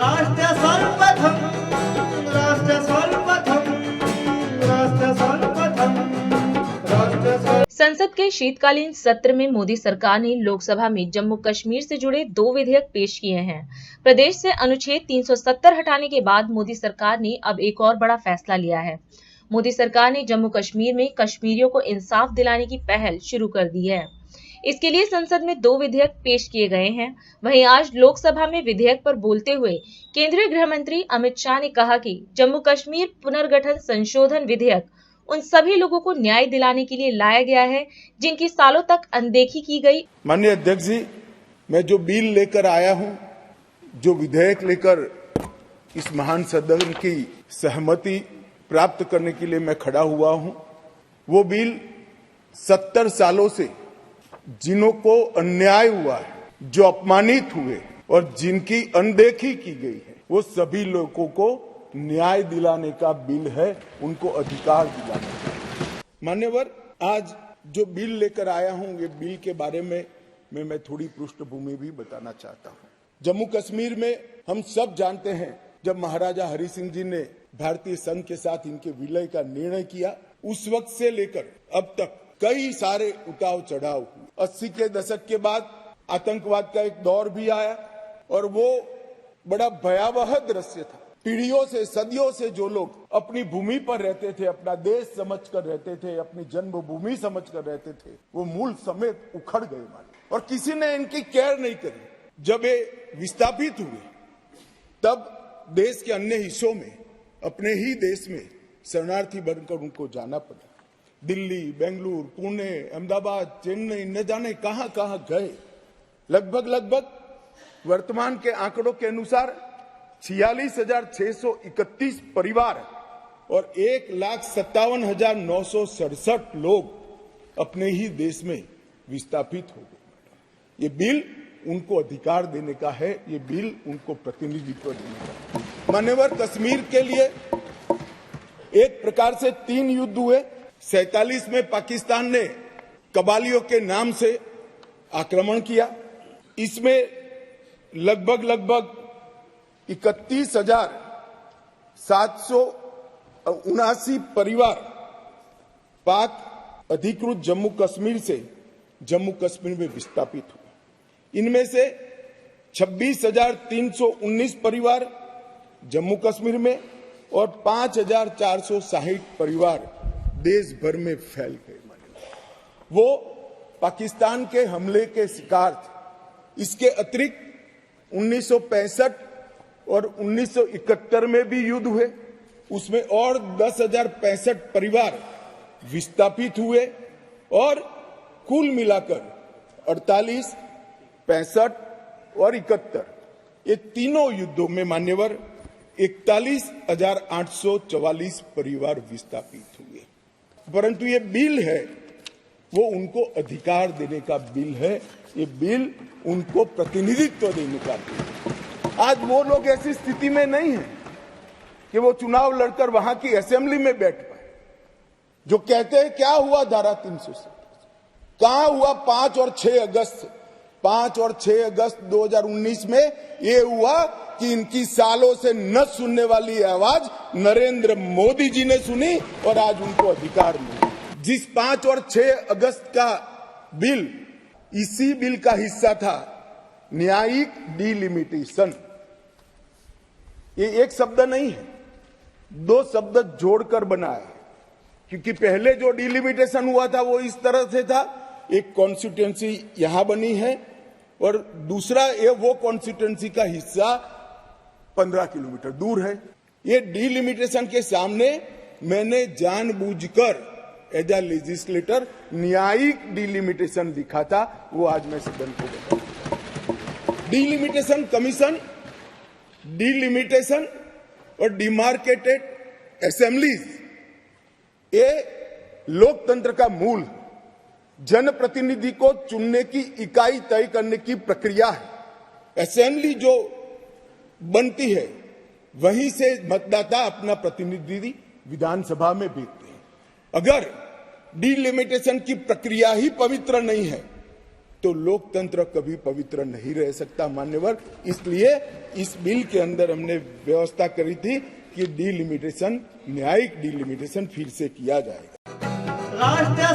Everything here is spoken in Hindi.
राष्ट्र सर्वप्रथम, राष्ट्र सर्वप्रथम, राष्ट्र सर्वप्रथम, राष्ट्र सर्व। संसद के शीतकालीन सत्र में मोदी सरकार ने लोकसभा में जम्मू कश्मीर से जुड़े 2 विधेयक पेश किए हैं। प्रदेश से अनुच्छेद 370 हटाने के बाद मोदी सरकार ने अब एक और बड़ा फैसला लिया है। मोदी सरकार ने जम्मू कश्मीर में कश्मीरियों को इंसाफ दिलाने की पहल शुरू कर दी है। इसके लिए संसद में 2 विधेयक पेश किए गए हैं। वहीं आज लोकसभा में विधेयक पर बोलते हुए केंद्रीय गृह मंत्री अमित शाह ने कहा कि जम्मू कश्मीर पुनर्गठन संशोधन विधेयक उन सभी लोगों को न्याय दिलाने के लिए लाया गया है जिनकी सालों तक अनदेखी की गई। माननीय अध्यक्ष जी, मैं जो बिल लेकर आया हूं, जो विधेयक लेकर इस महान सदन की सहमति प्राप्त करने के लिए मैं खड़ा हुआ हूं, वो बिल 70 सालों से जिन्हों को अन्याय हुआ है, जो अपमानित हुए और जिनकी अनदेखी की गई है, वो सभी लोगों को न्याय दिलाने का बिल है, उनको अधिकार दिलाने का। मान्यवर, आज जो बिल लेकर आया हूं, ये बिल के बारे में मैं थोड़ी पृष्ठभूमि भी बताना चाहता हूं। जम्मू कश्मीर में हम सब जानते हैं, जब महाराजा हरि सिंह जी ने भारतीय संघ के साथ इनके विलय का निर्णय किया, उस वक्त से लेकर अब तक कई सारे उतार चढ़ाव हुए। 80 के दशक के बाद आतंकवाद का एक दौर भी आया और वो बड़ा भयावह दृश्य था। पीढ़ियों से, सदियों से जो लोग अपनी भूमि पर रहते थे, अपना देश समझकर रहते थे, अपनी जन्मभूमि समझकर रहते थे, वो मूल समेत उखड़ गए मानो, और किसी ने इनकी केयर नहीं करी। जब ये विस्थापित हुए, तब देश के अन्य हिस्सों में, अपने ही देश में शरणार्थी बनकर उनको जाना पड़ा। दिल्ली, बेंगलुरु, पुणे, अहमदाबाद, चेन्नई, न जाने कहां कहां गए। लगभग वर्तमान के आंकड़ों के अनुसार 46,631 परिवार और 1,57,967 लोग अपने ही देश में विस्थापित हो गए। ये बिल उनको अधिकार देने का है, ये बिल उनको प्रतिनिधित्व देने का है। मान्यवर, कश्मीर के लिए एक प्रकार से 3 युद्ध हुए। 47 में पाकिस्तान ने कबालियों के नाम से आक्रमण किया। इसमें लगभग 31,779 परिवार पाक अधिकृत जम्मू कश्मीर से जम्मू कश्मीर में विस्थापित हुए। इनमें से 26,319 परिवार जम्मू कश्मीर में और 5,460 परिवार देश भर में फैल गए। वो पाकिस्तान के हमले के शिकार थे। इसके अतिरिक्त 1965 और 1971 में भी युद्ध हुए, उसमें और 10,065 परिवार विस्थापित हुए और कुल मिलाकर 48, 65 और 71 ये तीनों युद्धों में मान्यवर 41,844 परिवार विस्थापित हुए। परंतु ये बिल है, वो उनको अधिकार देने का बिल है, ये बिल उनको प्रतिनिधित्व देने का बिल है। आज वो लोग ऐसी स्थिति में नहीं है कि वो चुनाव लड़कर वहां की असेंबली में बैठ पाए। जो कहते हैं क्या हुआ धारा 370, कहां हुआ 5 और 6 अगस्त 2019 में ये हुआ कि इनकी सालों से न सुनने वाली आवाज नरेंद्र मोदी जी ने सुनी और आज उनको अधिकार मिला। जिस 5 और 6 अगस्त का बिल, इसी बिल का हिस्सा था न्यायिक डिलिमिटेशन। ये एक शब्द नहीं है, 2 शब्द जोड़कर बना है, क्योंकि पहले जो डिलिमिटेशन हुआ था वो इस तरह से था, एक कॉन्स्टिट्यूएंसी यहां बनी है और दूसरा ये वो कॉन्स्टिट्यूएंसी का हिस्सा 15 किलोमीटर दूर है। ये डिलिमिटेशन के सामने मैंने जानबूझकर एज ए लेजिस्लेटर न्यायिक डिलिमिटेशन लिखा था, वो आज मैं सदन को बताऊंगा। डिलिमिटेशन कमीशन, डिलिमिटेशन और डिमार्केटेड असेंबलीज, ये लोकतंत्र का मूल, जनप्रतिनिधि को चुनने की इकाई तय करने की प्रक्रिया है। असेंबली जो बनती है, वहीं से मतदाता अपना प्रतिनिधि विधानसभा में भेजते हैं। अगर डिलिमिटेशन की प्रक्रिया ही पवित्र नहीं है, तो लोकतंत्र कभी पवित्र नहीं रह सकता मान्यवर। इसलिए इस बिल के अंदर हमने व्यवस्था करी थी कि डिलिमिटेशन, न्यायिक डिलिमिटेशन फिर से किया जाएगा। राष्ट्र